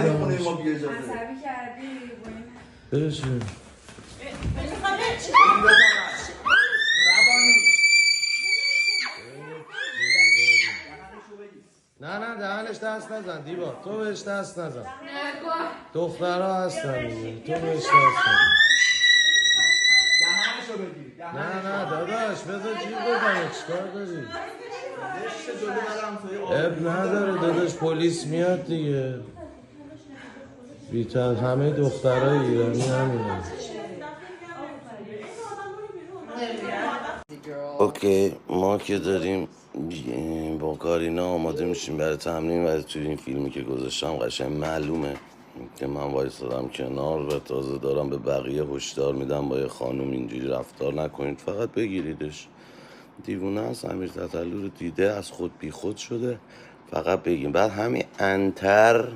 اومدی خونه ما بی اجازه؟ عصبی کردی بشه نه دهنش دست نزن دیوا، تو بهش دست نزن. دخترها هستن دیگه، تو بهش دست نزن. دهنشو بگیر. نه داداش بذار جیب بزنه، چیکار داری؟ دشت جلو برم توی آب. اب نداره داداش، پلیس میاد دیگه. بیتر همه دخترای ایرانی همینن. اوکی ما که داریم با کارینا آماده میشیم برای تمرین و توی این فیلمی که گذاشتم قشنگ معلومه که من وایسادم کنار و تازه دارم به بقیه هشدار میدم با یه خانوم اینجوری رفتار نکنید، فقط بگیریدش. دیوونه است، امیر تتلو رو دیده از خود بی خود شده، فقط بگیم. بعد همین انتر